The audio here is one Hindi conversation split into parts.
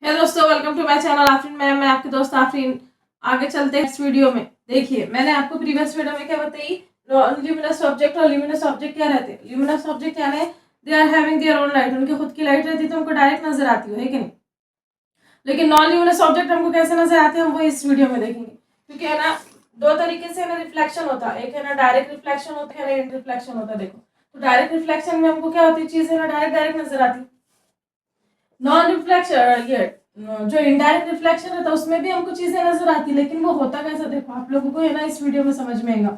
हेलो दोस्तों, welcome to my channel Afreen. मैं आपके दोस्त आफरीन। आगे चलते हैं इस वीडियो में। देखिए, मैंने आपको प्रीवियस वीडियो में क्या बताई, ल्यूमिनस ऑब्जेक्ट और ल्यूमिनस ऑब्जेक्ट क्या रहते हैं। ल्यूमिनस ऑब्जेक्ट यानी they are having their own light, उनकी खुद की लाइट रहती है तो हमको डायरेक्ट नजर आती है कि नहीं। लेकिन नॉन ल्यूमिनस ऑब्जेक्ट हमको कैसे नजर आते हैं, हम वो इस वीडियो में देखेंगे। क्योंकि है ना, दो तरीके से है ना रिफ्लेक्शन होता है। एक है ना डायरेक्ट रिफ्लेक्शन होता है ना इंड रिफ्लेक्शन होता है। देखो, तो डायरेक्ट रिफ्लेक्शन में हमको क्या होती है, चीज है ना डायरेक्ट डायरेक्ट नजर आती है। नॉन रिफ्लेक्शन ये जो इनडायरेक्ट रिफ्लेक्शन है तो उसमें भी हमको चीजें नजर आती, लेकिन वो होता कैसा, देखो आप लोगों को है ना इस वीडियो में समझ में आएगा।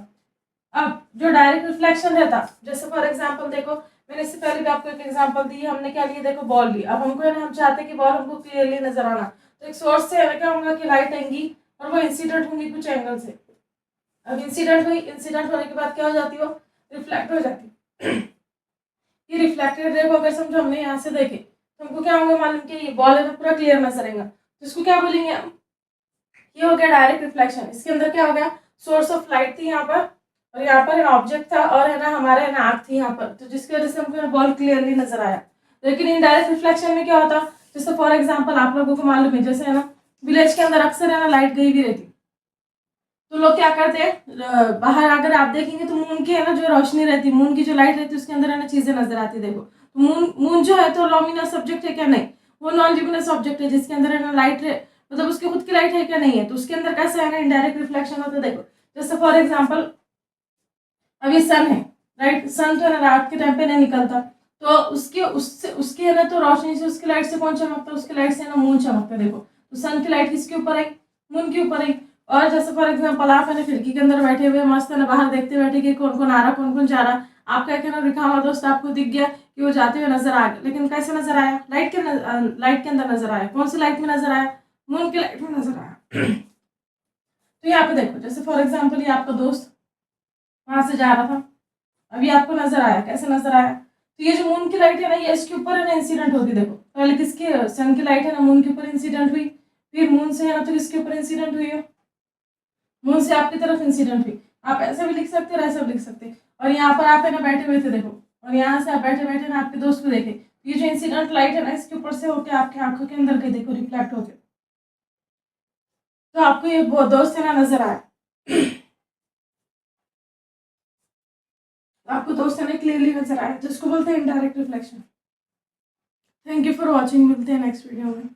अब जो डायरेक्ट रिफ्लेक्शन रहता, जैसे फॉर एग्जांपल देखो, मैंने इससे पहले भी आपको एक एग्जांपल दी, हमने क्या लिया, देखो बॉल ली। अब हमको है ना, हम चाहते हैं कि बॉल हमको क्लियरली नजर आना, तो एक सोर्स से है ना क्या होगा कि लाइट आएंगी और वो इंसिडेंट होंगी कुछ एंगल से। अब इंसिडेंट हुई, इंसिडेंट होने के बाद क्या हो जाती है, वो रिफ्लेक्ट हो जाती है। ये रिफ्लेक्टेड रे को अगर समझो हमने यहाँ से देखे तो हमको क्या होगा, मालूम कि ये बॉल है ना पूरा क्लियर नजर आएगा, तो इसको क्या बोलेंगे हम, ये हो गया डायरेक्ट रिफ्लेक्शन। इसके अंदर क्या हो गया, सोर्स ऑफ लाइट थी यहाँ पर और यहाँ पर ऑब्जेक्ट था और है ना हमारे है ना आंख थी यहाँ पर, तो जिसकी वजह से हमको बॉल क्लियरली नजर आया। लेकिन इनडायरेक्ट रिफ्लेक्शन में क्या होता, जैसे फॉर एग्जाम्पल आप लोगों को मालूम है, जैसे है ना विलेज के अंदर अक्सर है ना लाइट गई भी रहती, तो लोग क्या करते हैं, बाहर अगर आप देखेंगे तो मून की है ना जो रोशनी रहती, मून की जो लाइट रहती है उसके अंदर है ना चीजें नजर आती। देखो, तो मून मून जो है तो लुमिनस ऑब्जेक्ट है क्या, नहीं, वो नॉन ल्यूमिनस ऑब्जेक्ट है जिसके अंदर है ना लाइट है, मतलब उसकी खुद की लाइट है क्या, नहीं है, तो उसके अंदर कैसा है ना इनडायरेक्ट रिफ्लेक्शन होता है। देखो, जैसे फॉर एग्जाम्पल अभी सन है, राइट, सन तो है ना रात के टाइम पे नहीं निकलता, तो उसकी उससे उसकी है ना तो रोशनी से उसकी लाइट से कौन चमकता है, उसकी लाइट से है ना मून चमकता है। देखो, तो सन की लाइट किसके ऊपर है, मून के ऊपर है। और जैसे फॉर एग्जाम्पल आप है ना खिड़की के अंदर बैठे हुए मस्त है ना बाहर देखते बैठे कि कौन कौन आ रहा कौन कौन जा रहा, आपका क्या ना दिखा हुआ दोस्त आपको दिख गया कि वो जाते हुए नजर आ गया, लेकिन कैसे नजर आया, लाइट के अंदर नजर आया। कौन सी लाइट में नजर आया, मून की लाइट में नजर आया। तो यहाँ पे देखो, जैसे फॉर एग्जाम्पल ये आपका दोस्त वहां से जा रहा था, अभी आपको नजर आया, कैसे नजर आया, तो ये जो मून की लाइट है ना ये इसके ऊपर है ना इंसिडेंट होती। देखो, पहले किसकी, सन की लाइट है ना मून के ऊपर इंसिडेंट हुई, फिर मून से है ना तो किसके ऊपर इंसिडेंट हुई है, मून से आपकी तरफ इंसिडेंट हुई। आप ऐसे भी लिख सकते हो, ऐसे भी लिख सकते हैं। और यहाँ पर आप है ना बैठे हुए थे, देखो, और यहाँ से आप बैठे बैठे ना आपके दोस्त को देखे, ये जो इंसिडेंट लाइट है ना इसके ऊपर से होके आपकी आंखों के अंदर गई, देखो रिफ्लेक्ट होके, तो आपको ये दोस्त है ना नजर आया। आपको दोस्त है ना क्लियरली नजर आया, जिसको बोलते हैं indirect reflection. Thank you for watching, मिलते हैं नेक्स्ट वीडियो में।